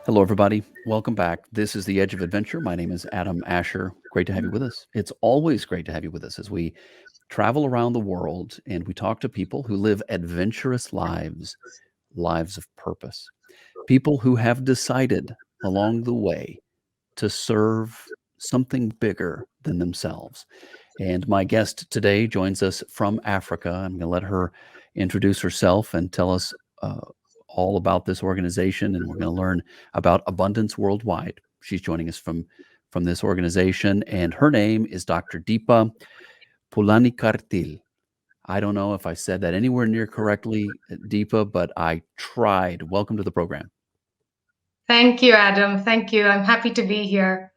Hello, everybody. Welcome back. This is The Edge of Adventure. My name is Adam Asher. Great to have you with us. It's always great to have you with us as we travel around the world and we talk to people who live adventurous lives, lives of purpose, people who have decided along the way to serve something bigger than themselves. And my guest today joins us from Africa. I'm going to let her introduce herself and tell us all about this organization, and we're going to learn about Abundance Worldwide. She's joining us from this organization, and her name is Dr. Deepa Pullanikkatil. I don't know if I said that anywhere near correctly, Deepa, but I tried. Welcome to the program. Thank you, Adam. Thank you. I'm happy to be here.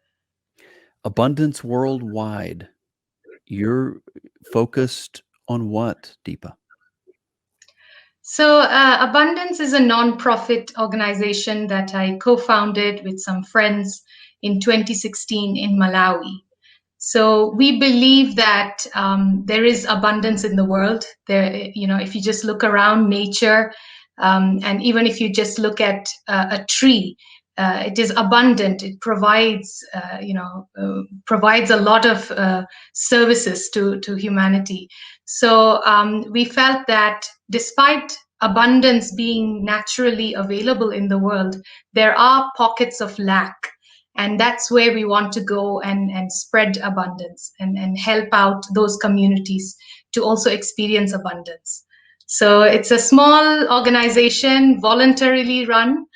Abundance Worldwide. You're focused on what, Deepa? So, Abundance is a nonprofit organization that I co founded with some friends in 2016 in Malawi. So, we believe that there is abundance in the world. If you just look around nature, and even if you just look at a tree, it is abundant. It provides a lot of services to humanity. So we felt that despite abundance being naturally available in the world, there are pockets of lack. And that's where we want to go and spread abundance and help out those communities to also experience abundance. So it's a small organization, voluntarily run,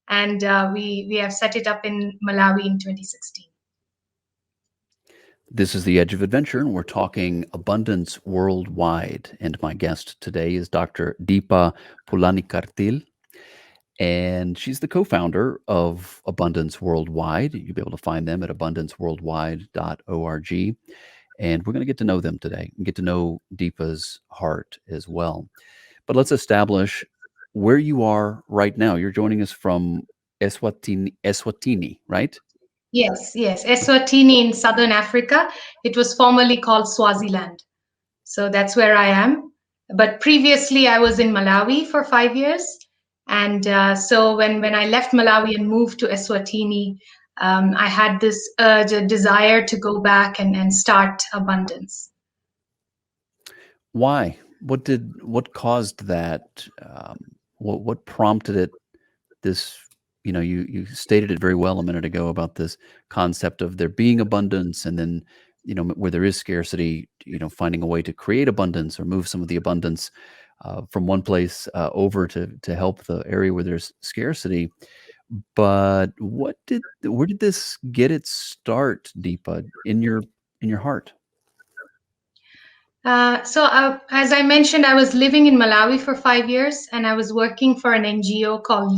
and we have set it up in Malawi in 2016. This is The Edge of Adventure, and we're talking abundance worldwide. And my guest today is Dr. Deepa Pullanikkatil, and she's the co-founder of Abundance Worldwide. You'll be able to find them at abundanceworldwide.org. And we're going to get to know them today and get to know Deepa's heart as well. But let's establish where you are right now. You're joining us from Eswatini, right? Yes. Eswatini in southern Africa. It was formerly called Swaziland. So that's where I am. But previously, I was in Malawi for 5 years. And so when I left Malawi and moved to Eswatini, I had this urge, a desire to go back and start Abundance. Why? What caused that? What prompted it? This, you stated it very well a minute ago about this concept of there being abundance, and then, where there is scarcity, finding a way to create abundance or move some of the abundance from one place over to help the area where there's scarcity. But where did this get its start, Deepa, in your heart? As I mentioned, I was living in Malawi for 5 years, and I was working for an NGO called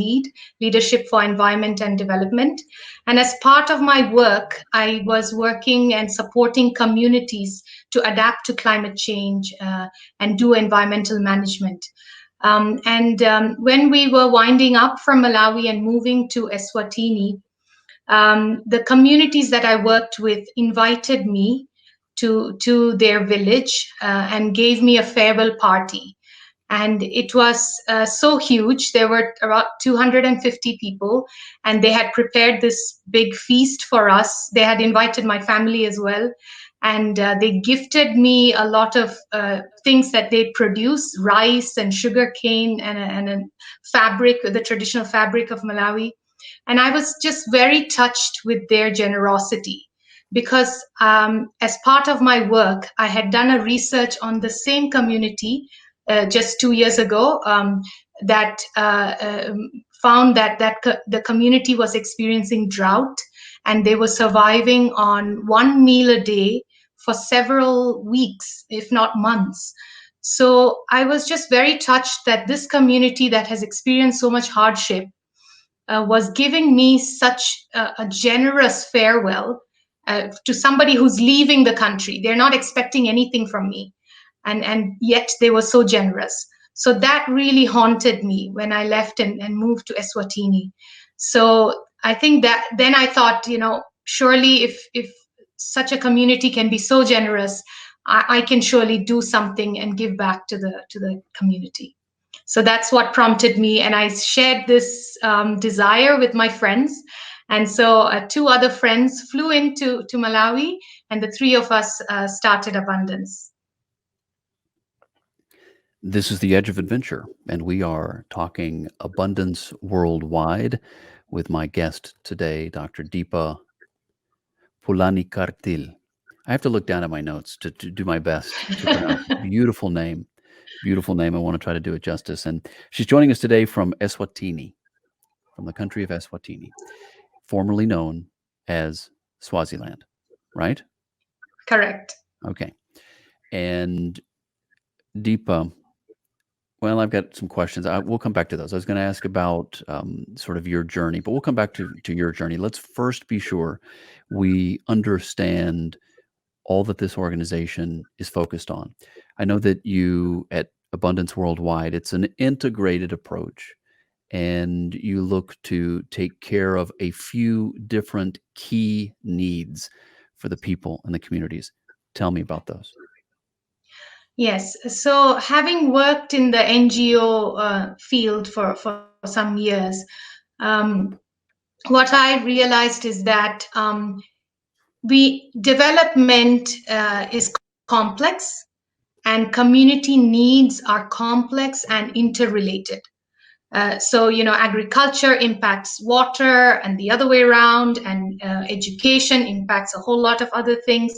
Leadership for Environment and Development. And as part of my work, I was working and supporting communities to adapt to climate change and do environmental management. When we were winding up from Malawi and moving to Eswatini, the communities that I worked with invited me to their village and gave me a farewell party. And it was so huge. There were about 250 people, and they had prepared this big feast for us. They had invited my family as well. And they gifted me a lot of things that they produce, rice and sugar cane and a fabric, the traditional fabric of Malawi. And I was just very touched with their generosity because as part of my work, I had done a research on the same community just 2 years ago that found that the community was experiencing drought, and they were surviving on one meal a day for several weeks, if not months. So I was just very touched that this community that has experienced so much hardship was giving me such a generous farewell to somebody who's leaving the country. They're not expecting anything from me, and yet they were so generous. So that really haunted me when I left and moved to Eswatini. So I think that then I thought, surely if such a community can be so generous, I can surely do something and give back to the community. So that's what prompted me, and I shared this desire with my friends. And so two other friends flew into to Malawi, and the three of us started Abundance. This is the Edge of Adventure, and we are talking abundance worldwide with my guest today, Dr. Deepa Pullanikkatil. I have to look down at my notes to do my best to pronounce. Beautiful name. Beautiful name. I want to try to do it justice. And she's joining us today from Eswatini, from the country of Eswatini, formerly known as Swaziland, right? Correct. Okay. And Deepa, well, I've got some questions. We'll come back to those. I was going to ask about sort of your journey, but we'll come back to your journey. Let's first be sure we understand all that this organization is focused on. I know that you at Abundance Worldwide, it's an integrated approach, and you look to take care of a few different key needs for the people and the communities. Tell me about those. Yes. So, having worked in the NGO field for some years, um, what I realized is that development is complex, and community needs are complex and interrelated. So, agriculture impacts water and the other way around, and education impacts a whole lot of other things.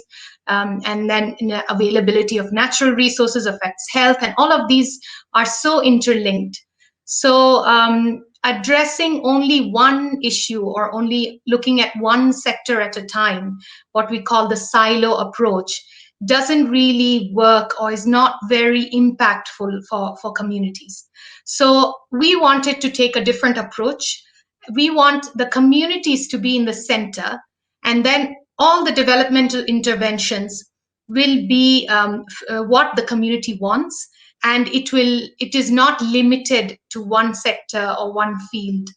And then availability of natural resources affects health, and all of these are so interlinked. So, addressing only one issue or only looking at one sector at a time, what we call the silo approach, doesn't really work or is not very impactful for communities. So we wanted to take a different approach. We want the communities to be in the center, and then all the developmental interventions will be what the community wants, and it is not limited to one sector or one field.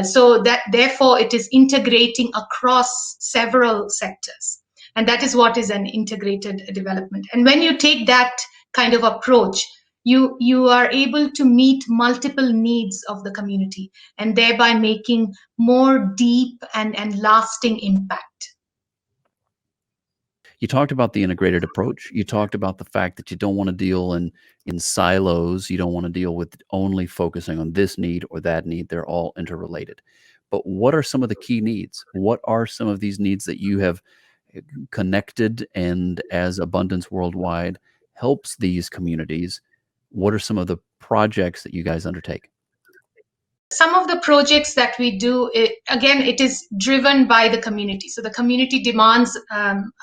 So that therefore it is integrating across several sectors, and that is what is an integrated development. And when you take that kind of approach, you are able to meet multiple needs of the community, and thereby making more deep and lasting impact. You talked about the integrated approach. You talked about the fact that you don't want to deal in silos. You don't want to deal with only focusing on this need or that need. They're all interrelated. But what are some of the key needs? What are some of these needs that you have connected, and as Abundance Worldwide helps these communities? What are some of the projects that you guys undertake? Some of the projects that we do, again, it is driven by the community. So the community demands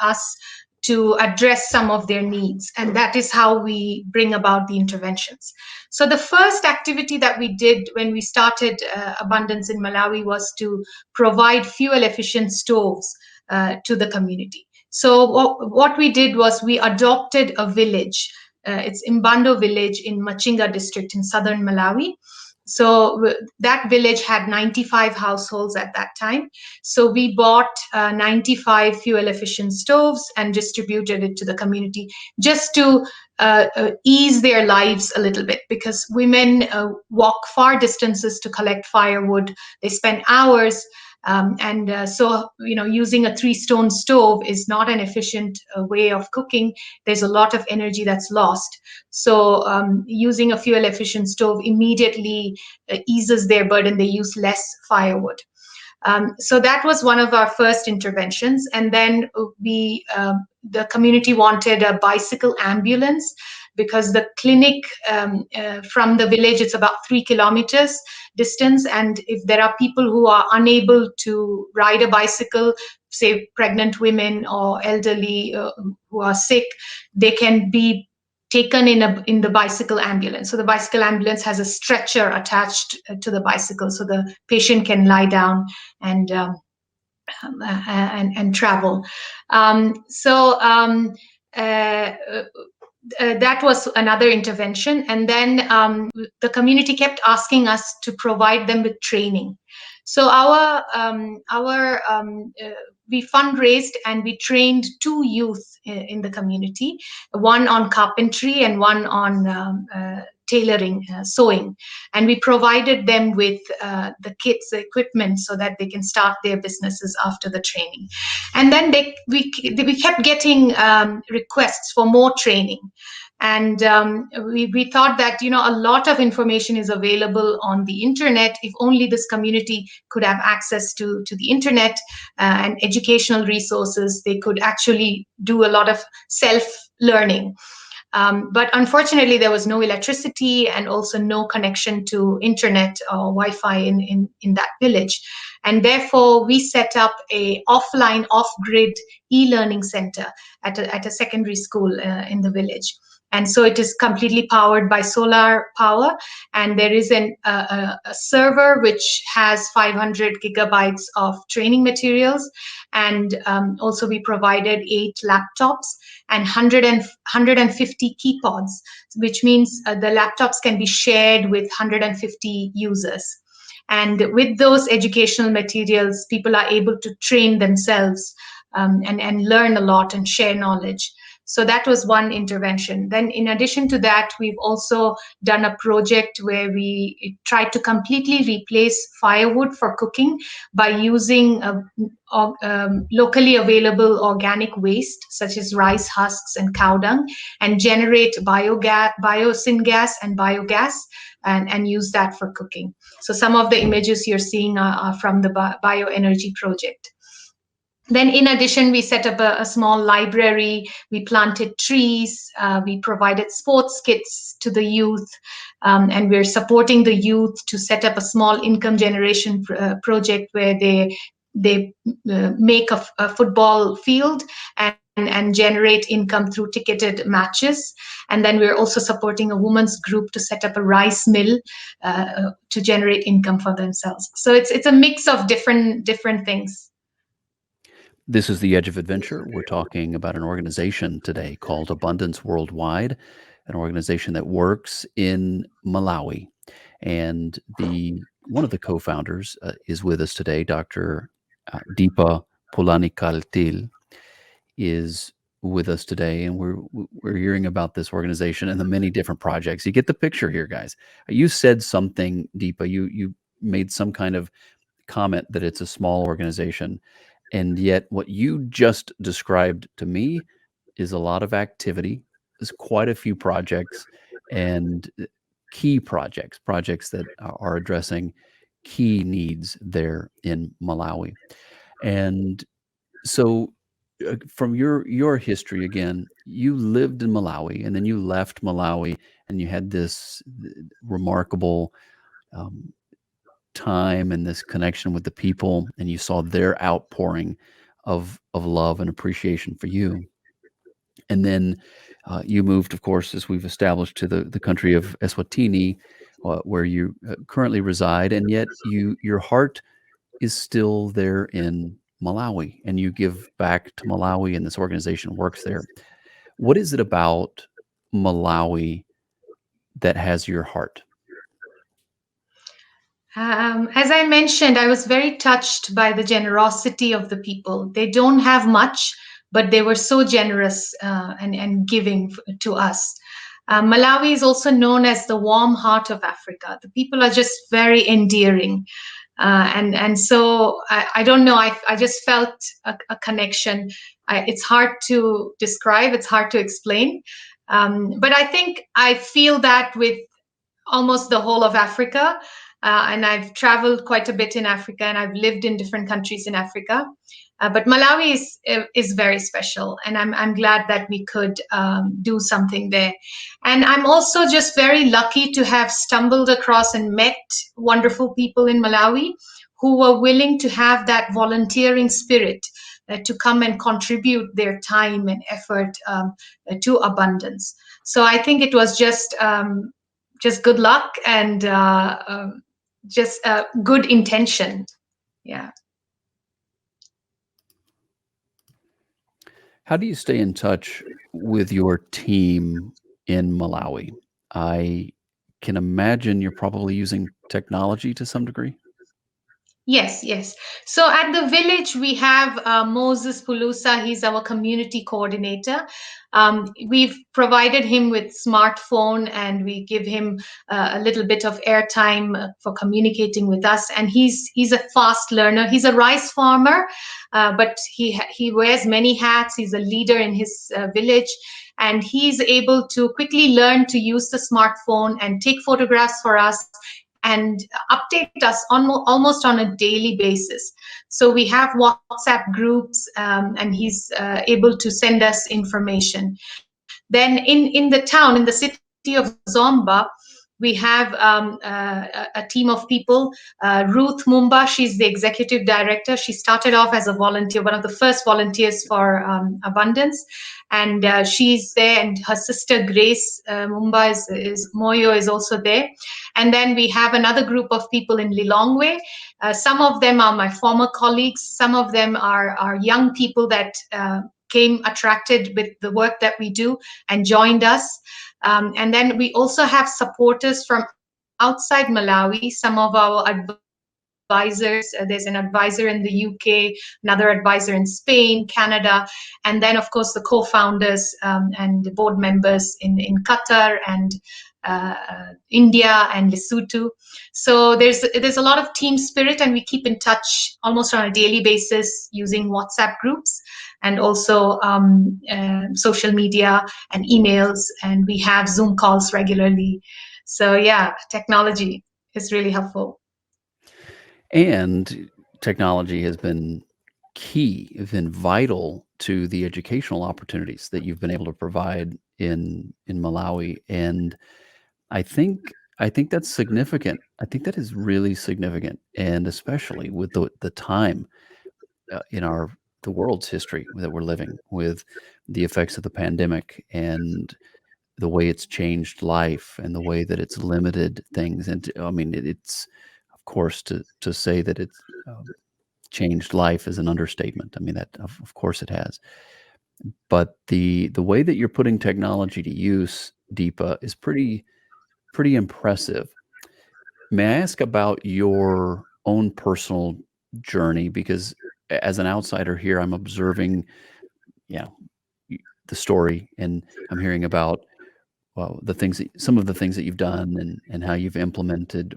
us to address some of their needs, and that is how we bring about the interventions. So the first activity that we did when we started Abundance in Malawi was to provide fuel efficient stoves to the community. So what we did was we adopted a village. It's Imbando village in Machinga district in southern Malawi. So that village had 95 households at that time. So we bought 95 fuel efficient stoves and distributed it to the community, just to ease their lives a little bit, because women walk far distances to collect firewood. They spend hours. So, using a 3-stone stove is not an efficient way of cooking. There's a lot of energy that's lost. So, using a fuel efficient stove immediately eases their burden. They use less firewood. So that was one of our first interventions. And then the community wanted a bicycle ambulance, because the clinic from the village, it's about 3 kilometers distance. And if there are people who are unable to ride a bicycle, say pregnant women or elderly who are sick, they can be taken in the bicycle ambulance. So the bicycle ambulance has a stretcher attached to the bicycle, so the patient can lie down and travel. That was another intervention. And then the community kept asking us to provide them with training. So we fundraised and we trained 2 youth in the community, one on carpentry and one on tailoring, sewing, and we provided them with the kits, the equipment, so that they can start their businesses after the training. And then we kept getting requests for more training. And we thought that, a lot of information is available on the internet. If only this community could have access to the internet and educational resources, they could actually do a lot of self learning. But unfortunately, there was no electricity and also no connection to internet or Wi-Fi in that village. And therefore, we set up a offline, off-grid e-learning center at a secondary school in the village. And so it is completely powered by solar power. And there is a server which has 500 gigabytes of training materials. And also we provided 8 laptops and 150 keypods, which means the laptops can be shared with 150 users. And with those educational materials, people are able to train themselves and learn a lot and share knowledge. So that was one intervention. Then in addition to that, we've also done a project where we tried to completely replace firewood for cooking by using locally available organic waste, such as rice husks and cow dung, and generate biosyngas and biogas, and use that for cooking. So some of the images you're seeing are from the bioenergy project. Then, in addition, we set up a small library. We planted trees. We provided sports kits to the youth, and we're supporting the youth to set up a small income generation project where they make a football field and generate income through ticketed matches. And then we're also supporting a women's group to set up a rice mill to generate income for themselves. So it's a mix of different things. This is the Edge of Adventure. We're talking about an organization today called Abundance Worldwide, an organization that works in Malawi. And the one of the co-founders is with us today. Dr. Deepa Pullanikkatil is with us today, and we're hearing about this organization and the many different projects. You get the picture here, guys. You said something, Deepa. You made some kind of comment that it's a small organization, and yet what you just described to me is a lot of activity. There's quite a few projects and key projects that are addressing key needs there in Malawi. And so from your history again, you lived in Malawi and then you left Malawi and you had this remarkable um, time and this connection with the people, and you saw their outpouring of love and appreciation for you. And then you moved, of course, as we've established, to the country of Eswatini, where you currently reside, and yet your heart is still there in Malawi, and you give back to Malawi, and this organization works there. What is it about Malawi that has your heart? As I mentioned, I was very touched by the generosity of the people. They don't have much, but they were so generous and giving to us. Malawi is also known as the warm heart of Africa. The people are just very endearing. And so I don't know, I just felt a connection. It's hard to describe, it's hard to explain. But I think I feel that with almost the whole of Africa. And I've traveled quite a bit in Africa, and I've lived in different countries in Africa. But Malawi is very special, and I'm glad that we could do something there. And I'm also just very lucky to have stumbled across and met wonderful people in Malawi who were willing to have that volunteering spirit to come and contribute their time and effort to abundance. So I think it was just good luck and just good intention. Yeah. How do you stay in touch with your team in Malawi? I can imagine you're probably using technology to some degree. Yes, yes. So at the village, we have Moses Pulusa. He's our community coordinator. We've provided him with smartphone, and we give him a little bit of airtime for communicating with us. And he's a fast learner. He's a rice farmer, but he wears many hats. He's a leader in his village, and he's able to quickly learn to use the smartphone and take photographs for us and update us almost on a daily basis. So we have WhatsApp groups, and he's able to send us information. Then in the town, in the city of Zomba, we have a team of people. Ruth Mumba, she's the executive director. She started off as a volunteer, one of the first volunteers for Abundance, and she's there. And her sister Grace Mumba is Moyo is also there. And then we have another group of people in Lilongwe. Some of them are my former colleagues. Some of them are young people that came attracted with the work that we do and joined us. And then we also have supporters from outside Malawi. Some of our advisors, there's an advisor in the UK, another advisor in Spain, Canada, and then, of course, the co-founders and the board members in Qatar and India and Lesotho. So there's a lot of team spirit, and we keep in touch almost on a daily basis using WhatsApp groups and also social media and emails, and we have Zoom calls regularly. So yeah, technology is really helpful. And technology has been key, been vital to the educational opportunities that you've been able to provide in Malawi. And I think I think that's significant. I think that is really significant, and especially with the time in our the world's history that we're living with the effects of the pandemic and the way it's changed life and the way that it's limited things. And I mean, it's of course to say that it's changed life is an understatement. I mean, that of course it has. But the way that you're putting technology to use, Deepa, is pretty impressive. May I ask about your own personal journey? Because as an outsider here, I'm observing, you know, the story, and I'm hearing about well the things that some of the things that you've done and how you've implemented,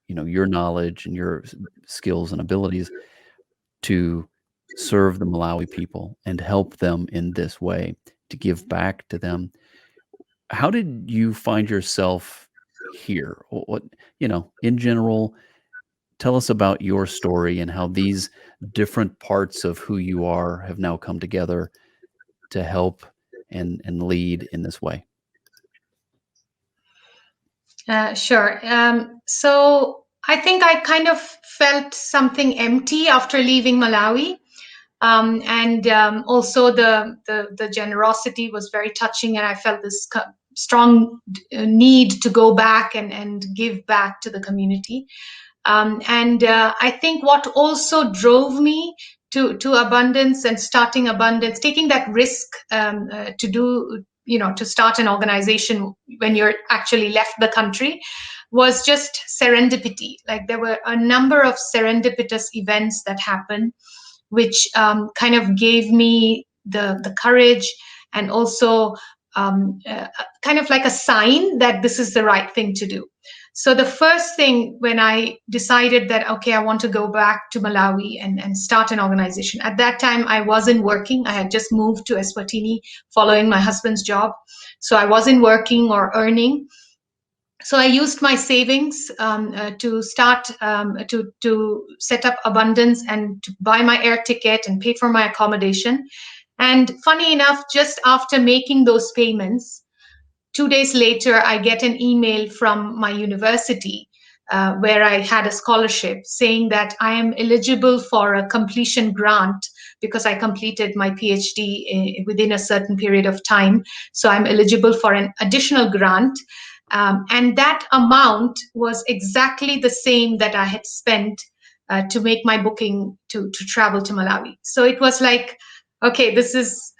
your knowledge and your skills and abilities to serve the Malawi people and help them in this way, to give back to them. How did you find yourself here? What, in general, tell us about your story and how these different parts of who you are have now come together to help and lead in this way. Sure. So I think I kind of felt something empty after leaving Malawi. And also the generosity was very touching, and I felt this strong need to go back and give back to the community. And I think what also drove me to abundance and starting abundance, taking that risk to do, to start an organization when you're actually left the country, was just serendipity. Like there were a number of serendipitous events that happened, which kind of gave me the courage and also kind of like a sign that this is the right thing to do. So the first thing when I decided that, okay, I want to go back to Malawi and start an organization, at that time I wasn't working. I had just moved to Eswatini following my husband's job. So I wasn't working or earning. So I used my savings to start to set up abundance and to buy my air ticket and pay for my accommodation. And funny enough, just after making those payments, 2 days later, I get an email from my university where I had a scholarship saying that I am eligible for a completion grant because I completed my PhD within a certain period of time. So I'm eligible for an additional grant. And that amount was exactly the same that I had spent to make my booking to travel to Malawi. So it was like, okay, this is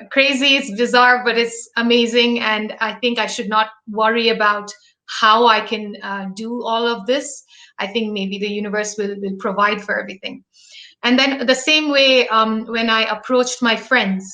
crazy, it's bizarre, but it's amazing. And I think I should not worry about how I can do all of this, I think maybe the universe will provide for everything. And then the same way, when I approached my friends,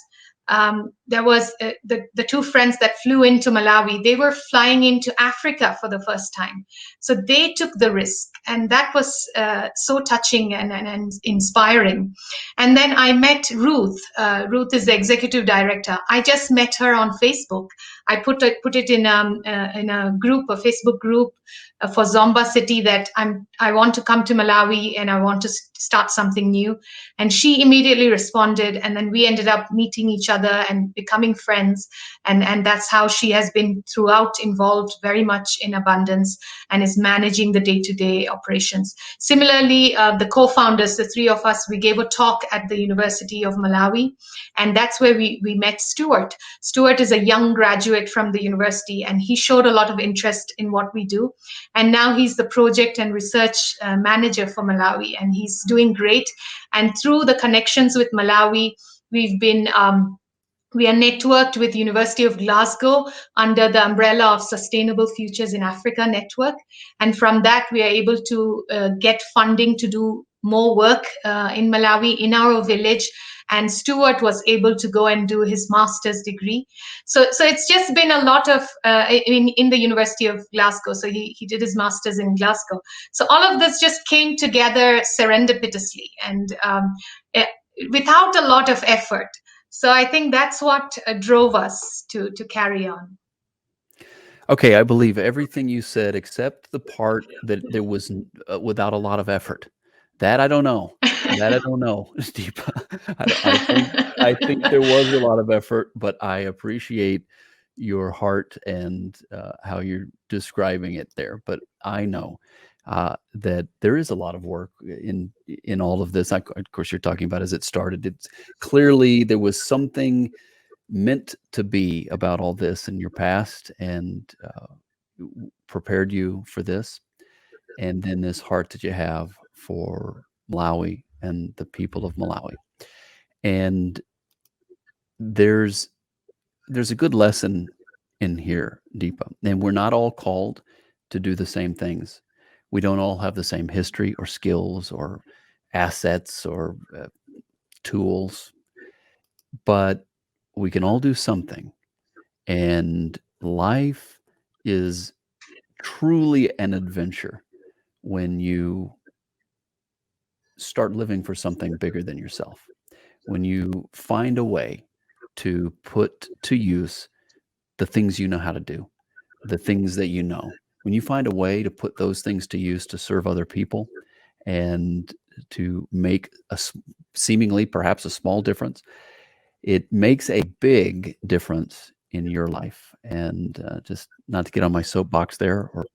there was the two friends that flew into Malawi. They were flying into Africa for the first time, so they took the risk, and that was so touching and inspiring. And then I met Ruth. Ruth is the executive director. I just met her on Facebook. I put it in a group, a Facebook group for Zomba City, that I want to come to Malawi and I want to start something new. And she immediately responded, and then we ended up meeting each other and becoming friends. And that's how she has been throughout involved very much in abundance and is managing the day-to-day operations. Similarly, the co-founders, the three of us, we gave a talk at the University of Malawi, and that's where we met Stuart. Stuart is a young graduate from the university, and he showed a lot of interest in what we do. And now he's the project and research manager for Malawi, and he's doing great. And through the connections with Malawi, we've been we are networked with University of Glasgow under the umbrella of Sustainable Futures in Africa network. And from that, we are able to get funding to do more work in Malawi, in our village. And Stuart was able to go and do his master's degree. So it's just been a lot of in the University of Glasgow. So he did his master's in Glasgow. So all of this just came together serendipitously and without a lot of effort. So I think that's what drove us to carry on. Okay, I believe everything you said except the part that there was without a lot of effort. That I don't know. That I don't know, Deepa. I think there was a lot of effort, but I appreciate your heart and how you're describing it there. But I know that there is a lot of work in all of this. Of course, you're talking about as it started. It's clearly there was something meant to be about all this in your past and prepared you for this. And then this heart that you have for Malawi and the people of Malawi. And there's there's a good lesson in here, Deepa. And we're not all called to do the same things. We don't all have the same history or skills or assets or tools, but we can all do something. And life is truly an adventure when you start living for something bigger than yourself. When you find a way to put to use the things you know how to do, the things that you know, when you find a way to put those things to use to serve other people and to make seemingly perhaps a small difference, it makes a big difference in your life. And just not to get on my soapbox there or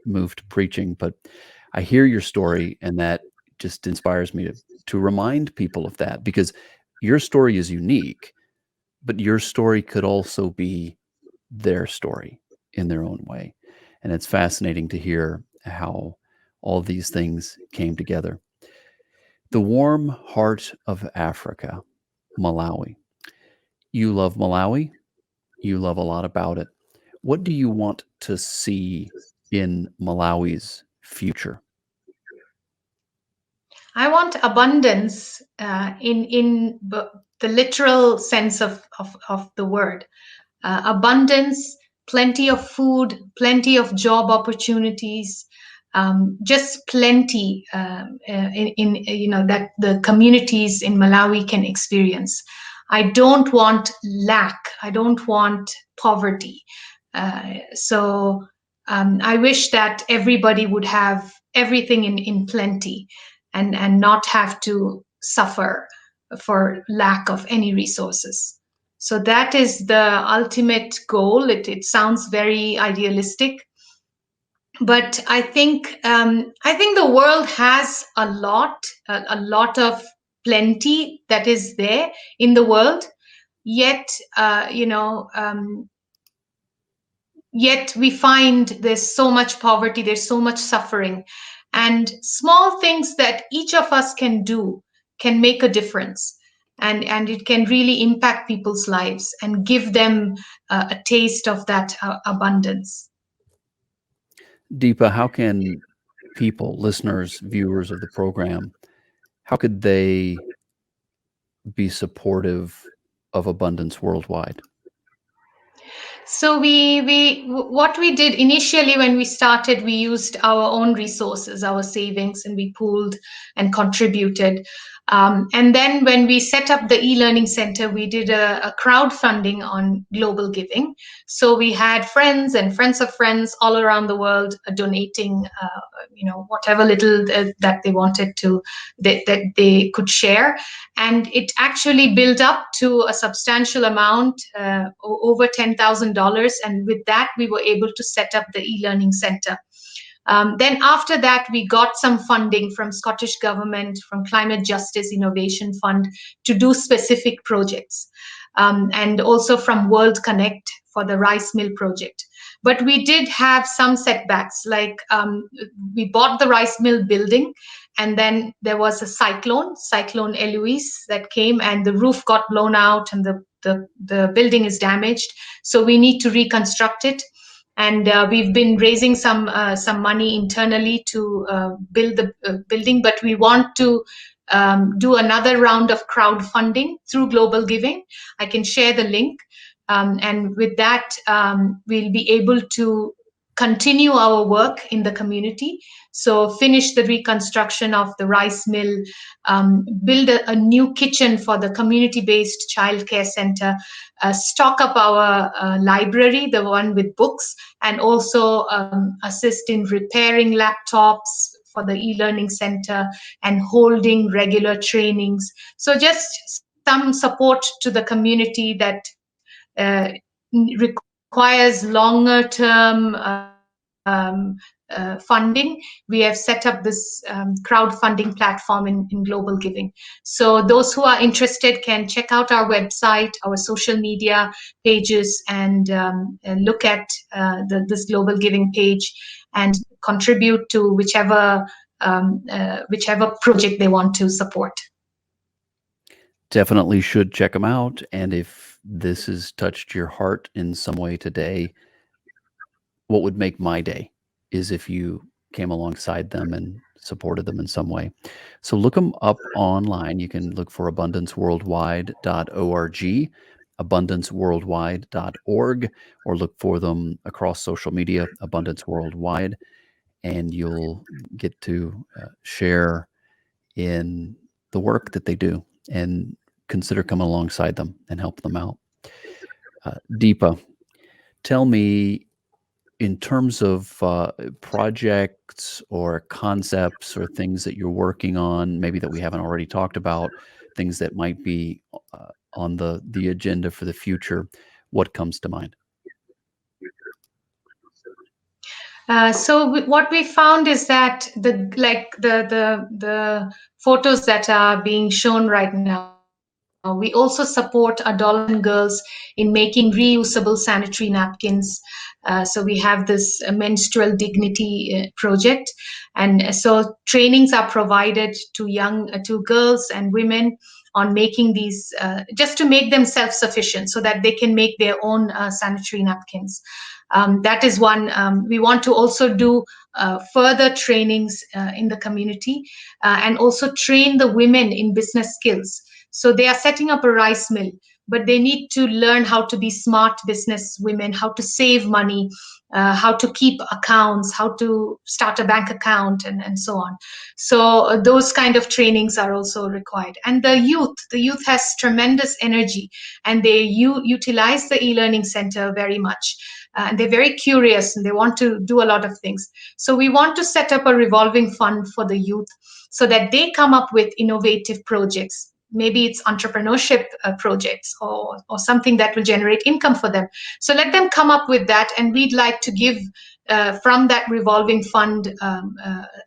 move to preaching, but I hear your story, and that just inspires me to remind people of that, because your story is unique, but your story could also be their story in their own way. And it's fascinating to hear how all these things came together. The warm heart of Africa, Malawi. You love Malawi. You love a lot about it. What do you want to see in Malawi's future? I want abundance in the literal sense of the word. Abundance, plenty of food, plenty of job opportunities, just plenty in that the communities in Malawi can experience. I don't want lack. I don't want poverty. So I wish that everybody would have everything in plenty and not have to suffer for lack of any resources. So that is the ultimate goal. It sounds very idealistic, but I think the world has a lot of plenty that is there in the world. Yet, yet we find there's so much poverty, there's so much suffering, and small things that each of us can do can make a difference, and it can really impact people's lives and give them a taste of that abundance. Deepa, how can people, listeners, viewers of the program, how could they be supportive of abundance worldwide? So what we did initially when we started, we used our own resources, our savings, and we pooled and contributed. And then when we set up the e-learning center, we did a crowdfunding on global giving. So we had friends and friends of friends all around the world donating, whatever little that they wanted to, that they could share. And it actually built up to a substantial amount, over $10,000. And with that, we were able to set up the e-learning center. Then after that, we got some funding from Scottish Government, from Climate Justice Innovation Fund to do specific projects, and also from World Connect for the rice mill project. But we did have some setbacks, like we bought the rice mill building, and then there was a cyclone Eloise, that came, and the roof got blown out, and the building is damaged. So we need to reconstruct it, and we've been raising some money internally to build the building, but we want to do another round of crowdfunding through Global Giving. I can share the link, and with that, we'll be able to continue our work in the community. So finish the reconstruction of the rice mill, build a new kitchen for the community-based childcare center, stock up our library, the one with books, and also assist in repairing laptops for the e-learning center and holding regular trainings. So just some support to the community that requires longer term funding. We have set up this crowdfunding platform in Global Giving. So those who are interested can check out our website, our social media pages, and look at this Global Giving page and contribute to whichever project they want to support. Definitely should check them out. And if this has touched your heart in some way today, what would make my day is if you came alongside them and supported them in some way. So look them up online. You can look for abundanceworldwide.org, abundanceworldwide.org, or look for them across social media, Abundance Worldwide, and you'll get to share in the work that they do and consider coming alongside them and help them out. Deepa, tell me, in terms of projects or concepts or things that you're working on, maybe that we haven't already talked about, things that might be on the agenda for the future, what comes to mind? So what we found is that the photos that are being shown right now, we also support adolescent girls in making reusable sanitary napkins. So we have this menstrual dignity project, and so trainings are provided to girls and women on making these, just to make them self-sufficient so that they can make their own sanitary napkins. That is one. We want to also do further trainings in the community, and also train the women in business skills. So they are setting up a rice mill, but they need to learn how to be smart business women, how to save money, how to keep accounts, how to start a bank account, and so on. So those kind of trainings are also required. And the youth has tremendous energy, and they utilize the e-learning center very much. And they're very curious, and they want to do a lot of things. So we want to set up a revolving fund for the youth so that they come up with innovative projects. Maybe it's entrepreneurship projects, or something that will generate income for them. So let them come up with that, and we'd like to give from that revolving fund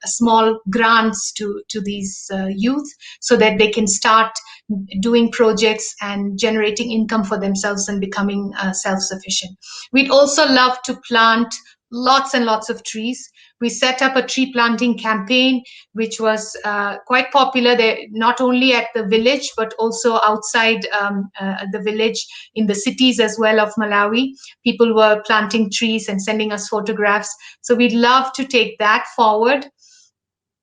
small grants to these youth, so that they can start doing projects and generating income for themselves and becoming self-sufficient. We'd also love to plant lots and lots of trees. We set up a tree planting campaign, which was quite popular there, not only at the village, but also outside the village, in the cities as well of Malawi. People were planting trees and sending us photographs. So we'd love to take that forward.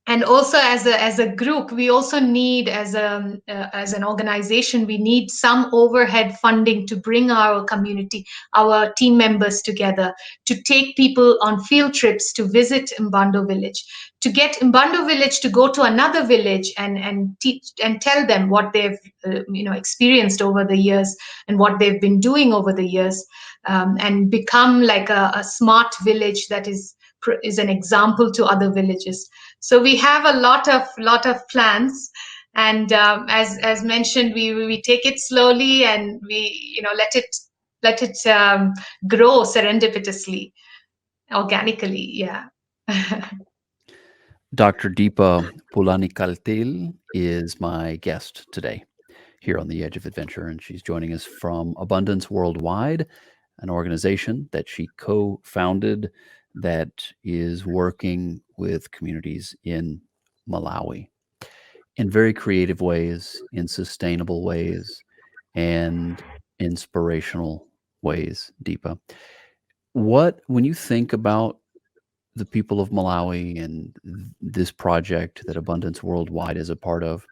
And also, as a group, we also need, as an organization, we need some overhead funding to bring our community, our team members together, to take people on field trips to visit Mbando village, to get Mbando village to go to another village and teach and tell them what they've experienced over the years, and what they've been doing over the years, and become like a smart village that is an example to other villages. So we have a lot of plans, and as mentioned, we take it slowly, and we let it grow serendipitously, organically. Yeah. Dr. Deepa Pullanikkatil is my guest today here on the Edge of Adventure, and she's joining us from Abundance Worldwide, an organization that she co-founded that is working with communities in Malawi in very creative ways, in sustainable ways, and inspirational ways. Deepa, when you think about the people of Malawi and this project that Abundance Worldwide is a part of,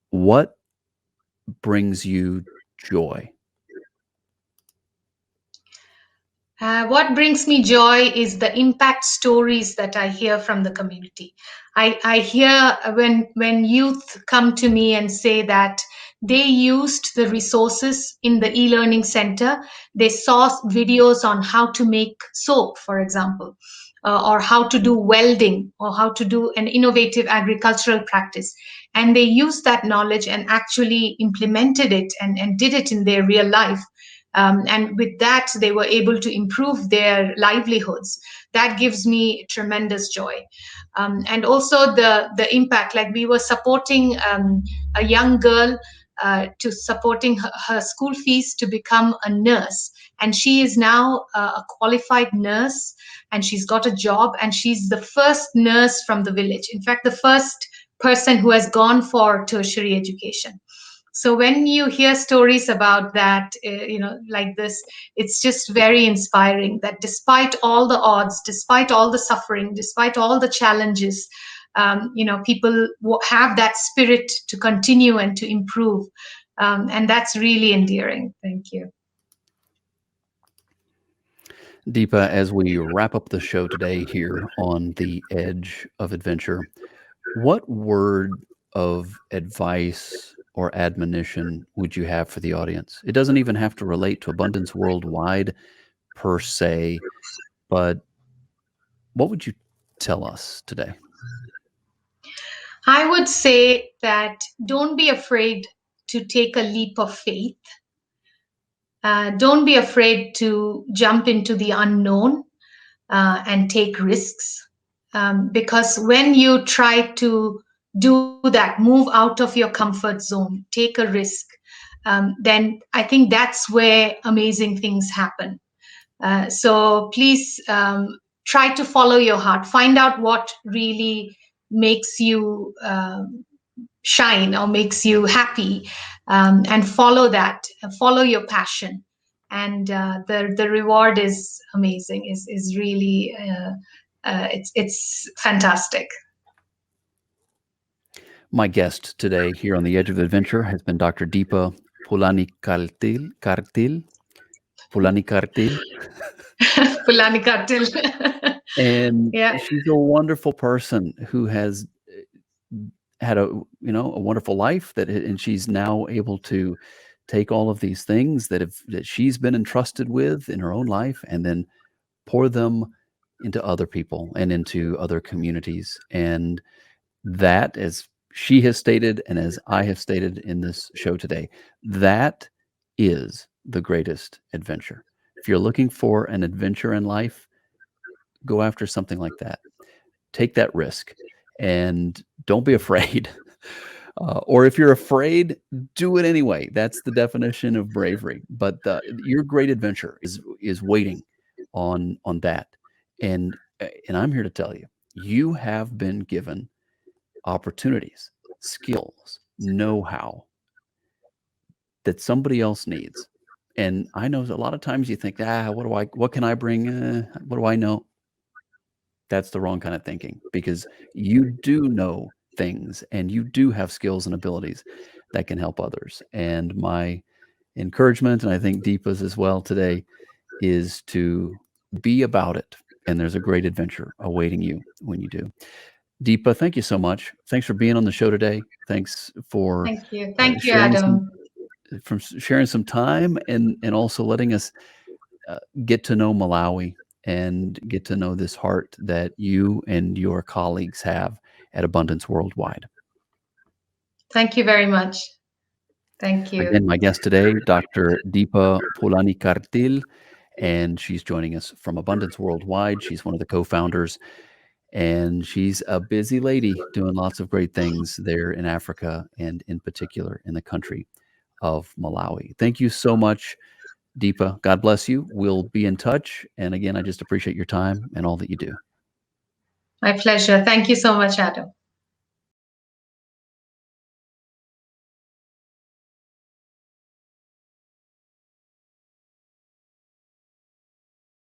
what brings you joy? What brings me joy is the impact stories that I hear from the community. I hear when youth come to me and say that they used the resources in the e-learning center. They saw videos on how to make soap, for example, or how to do welding, or how to do an innovative agricultural practice. And they used that knowledge and actually implemented it, and did it in their real life. And with that, they were able to improve their livelihoods. That gives me tremendous joy. And also the impact, like we were supporting a young girl, to supporting her school fees to become a nurse. And she is now a qualified nurse, and she's got a job, and she's the first nurse from the village. In fact, the first person who has gone for tertiary education. So when you hear stories about that, like this, it's just very inspiring that despite all the odds, despite all the suffering, despite all the challenges, people have that spirit to continue and to improve. And that's really endearing. Thank you. Deepa, as we wrap up the show today here on the Edge of Adventure, what word of advice or admonition would you have for the audience? It doesn't even have to relate to Abundance Worldwide per se, but what would you tell us today? I would say that don't be afraid to take a leap of faith. Don't be afraid to jump into the unknown, and take risks. Because when you try to do that, move out of your comfort zone, take a risk, then I think that's where amazing things happen. So please, try to follow your heart, find out what really makes you shine or makes you happy, and follow that, follow your passion. And the reward is amazing, is really it's fantastic. My guest today here on the Edge of Adventure has been Dr. Deepa Pullanikkatil, Pullanikkatil. and Yeah. she's a wonderful person who has had a wonderful life and she's now able to take all of these things that she's been entrusted with in her own life and then pour them into other people and into other communities. And that, as she has stated and as I have stated in this show today, that is the greatest adventure. If you're looking for an adventure in life, go after something like that. Take that risk and don't be afraid. Or if you're afraid, do it anyway. That's the definition of bravery. But your great adventure is waiting on that. And I'm here to tell you, you have been given opportunities, skills, know-how that somebody else needs. And I know a lot of times you think, what can I bring? What do I know? That's the wrong kind of thinking, because you do know things and you do have skills and abilities that can help others. And my encouragement, and I think Deepa's as well today, is to be about it. And there's a great adventure awaiting you when you do. Deepa, thank you so much. Thanks for being on the show today. Thanks for Thank you. Thank you, sharing some Adam. time, and also letting us get to know Malawi and get to know this heart that you and your colleagues have at Abundance Worldwide. Thank you very much. Thank Again, you. my guest today, Dr. Deepa Pullanikkatil, and she's joining us from Abundance Worldwide. She's one of the co-founders, and she's a busy lady doing lots of great things there in Africa, and in particular in the country of Malawi. Thank you so much, Deepa. God bless you. We'll be in touch. And again, I just appreciate your time and all that you do. My pleasure. Thank you so much, Adam.